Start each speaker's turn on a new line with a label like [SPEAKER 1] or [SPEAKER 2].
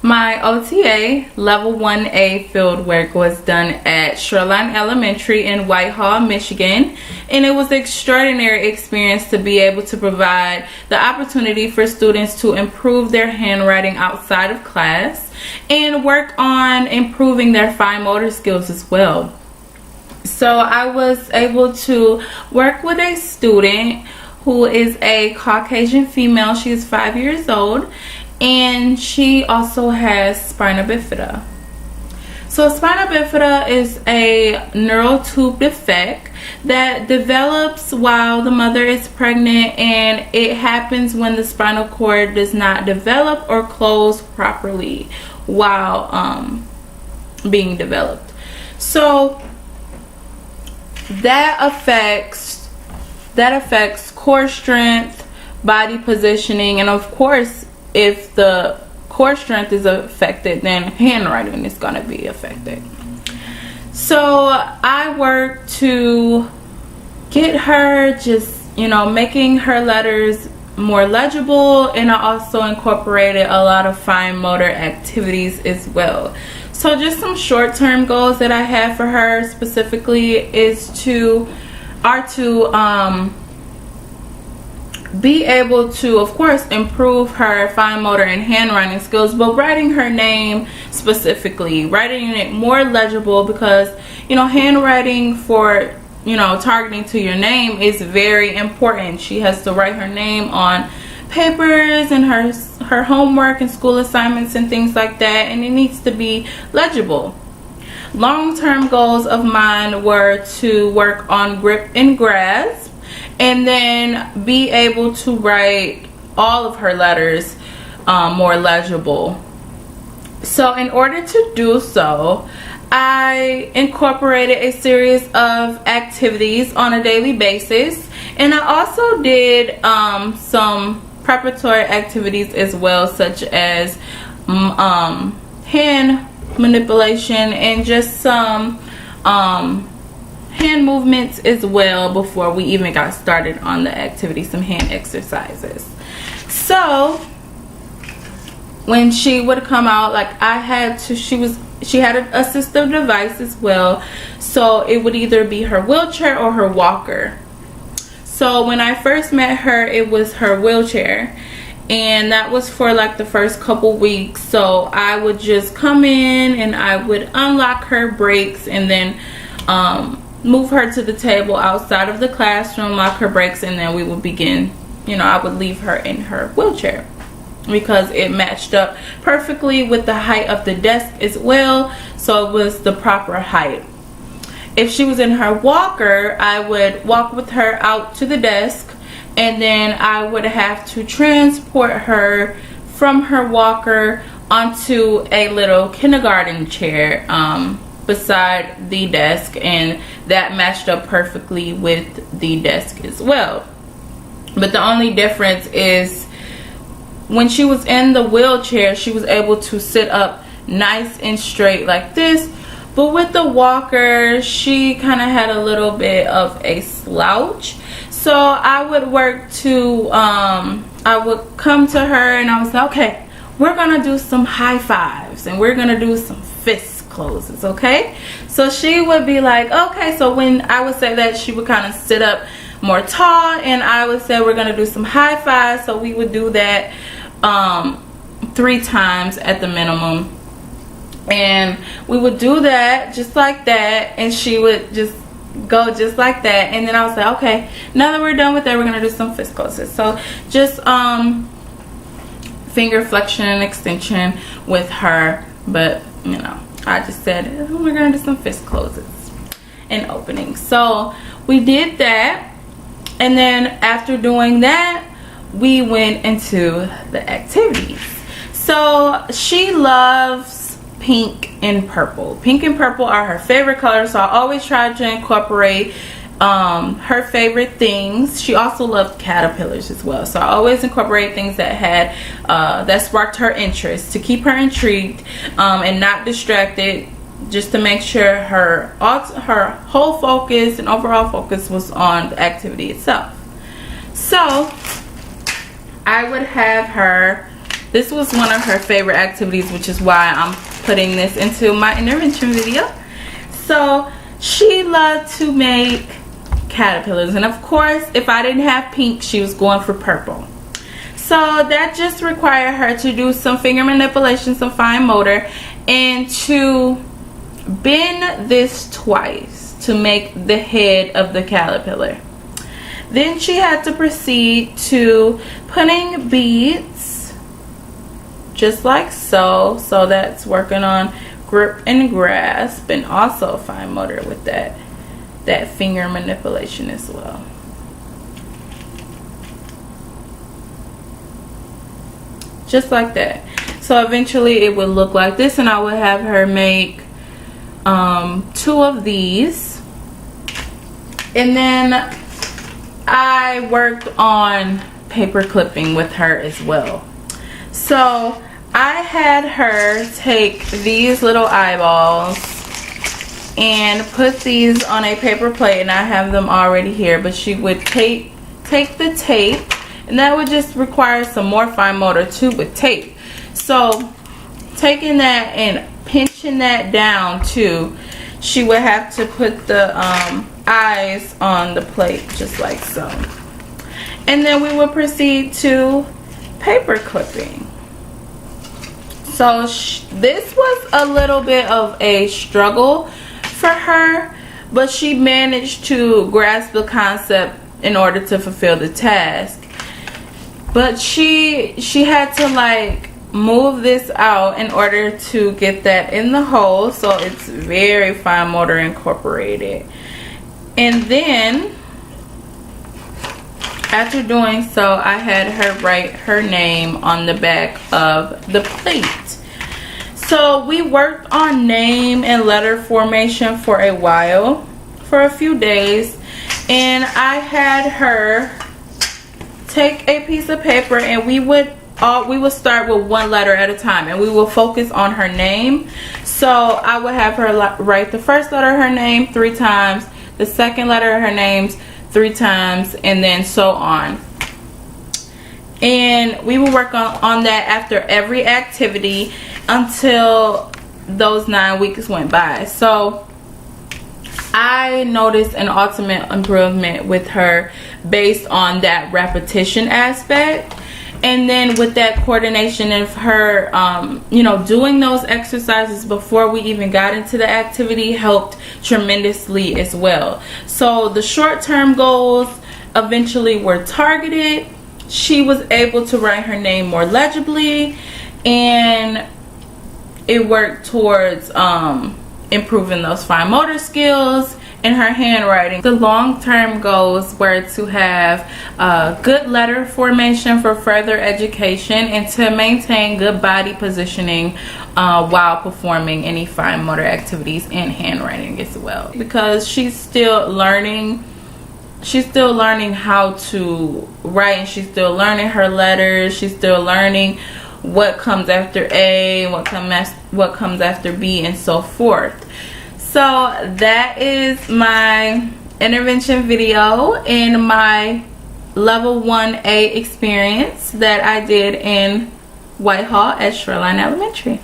[SPEAKER 1] My OTA level 1A field work was done at Shoreline Elementary in Whitehall, Michigan, and it was an extraordinary experience to be able to provide the opportunity for students to improve their handwriting outside of class and work on improving their fine motor skills as well. So I was able to work with a student who is a Caucasian female. She is 5 years old, and she also has spina bifida. So spina bifida is a neural tube defect that develops while the mother is pregnant, and it happens when the spinal cord does not develop or close properly while being developed. So that affects core strength, body positioning, and of course, if the core strength is affected, then handwriting is going to be affected. So I worked to get her making her letters more legible, and I also incorporated a lot of fine motor activities as well. So just some short-term goals that I have for her specifically are to be able to, of course, improve her fine motor and handwriting skills, but writing her name specifically, writing it more legible, because handwriting for targeting to your name is very important. She has to write her name on papers and her homework and school assignments and things like that, and it needs to be legible. Long-term goals of mine were to work on grip and grasp, and then be able to write all of her letters more legible. So in order to do so, I incorporated a series of activities on a daily basis, and I also did some preparatory activities as well, such as hand manipulation and just some hand movements as well before we even got started on the activity, some hand exercises. So when she would come out, she had an assistive device as well, so it would either be her wheelchair or her walker. So when I first met her, it was her wheelchair, and that was for like the first couple weeks. So I would just come in and I would unlock her brakes and then move her to the table outside of the classroom, lock her brakes, and then we would begin. I would leave her in her wheelchair because it matched up perfectly with the height of the desk as well, so it was the proper height. If she was in her walker, I would walk with her out to the desk, and then I would have to transport her from her walker onto a little kindergarten chair beside the desk, and that matched up perfectly with the desk as well. But the only difference is when she was in the wheelchair, she was able to sit up nice and straight like this, but with the walker, she kind of had a little bit of a slouch. So I would work to I would come to her and I was like, okay, we're gonna do some high fives and we're gonna do some fist closes, okay? So she would be like, okay. So when I would say that, she would kind of sit up more tall, and I would say we're gonna do some high fives. So we would do that 3 times at the minimum, and we would do that just like that, and she would just go just like that. And then I was like, okay, now that we're done with that, we're gonna do some fist closes. So just finger flexion and extension with her, but I just said we're gonna do some fist closes and openings. So we did that, and then after doing that, we went into the activities. So she loves pink and purple. Pink and purple are her favorite colors, so I always try to incorporate her favorite things. She also loved caterpillars as well, so I always incorporate things that had that sparked her interest, to keep her intrigued and not distracted, just to make sure her whole focus and overall focus was on the activity itself. So I would have her This was one of her favorite activities, which is why I'm putting this into my intervention video. So she loved to make caterpillars, and of course if I didn't have pink, she was going for purple. So that just required her to do some finger manipulation, some fine motor, and to bend this twice to make the head of the caterpillar. Then she had to proceed to putting beads just like so. So that's working on grip and grasp, and also fine motor with that finger manipulation as well. Just like that. So eventually it would look like this, and I would have her make 2 of these. And then I worked on paper clipping with her as well. So I had her take these little eyeballs and put these on a paper plate, and I have them already here, but she would take the tape, and that would just require some more fine motor too with tape. So taking that and pinching that down too, she would have to put the eyes on the plate just like so. And then we would proceed to paper clipping. So this was a little bit of a struggle for her, but she managed to grasp the concept in order to fulfill the task. But she had to like move this out in order to get that in the hole, so it's very fine motor incorporated. And then after doing so, I had her write her name on the back of the plate. So we worked on name and letter formation for a while, for a few days, and I had her take a piece of paper, and we would start with 1 letter at a time, and we will focus on her name. So I would have her write the first letter of her name 3 times, the second letter of her name 3 times, and then so on. And we will work on that after every activity until those 9 weeks went by. So I noticed an ultimate improvement with her based on that repetition aspect. And then with that coordination of her, you know, doing those exercises before we even got into the activity helped tremendously as well. So the short-term goals eventually were targeted. She was able to write her name more legibly, and it worked towards improving those fine motor skills and her handwriting. The long-term goals were to have good letter formation for further education, and to maintain good body positioning while performing any fine motor activities and handwriting as well, because she's still learning how to write, and she's still learning her letters. She's still learning what comes after A, what comes after B, and so forth. So that is my intervention video in my level 1A experience that I did in Whitehall at Shoreline Elementary.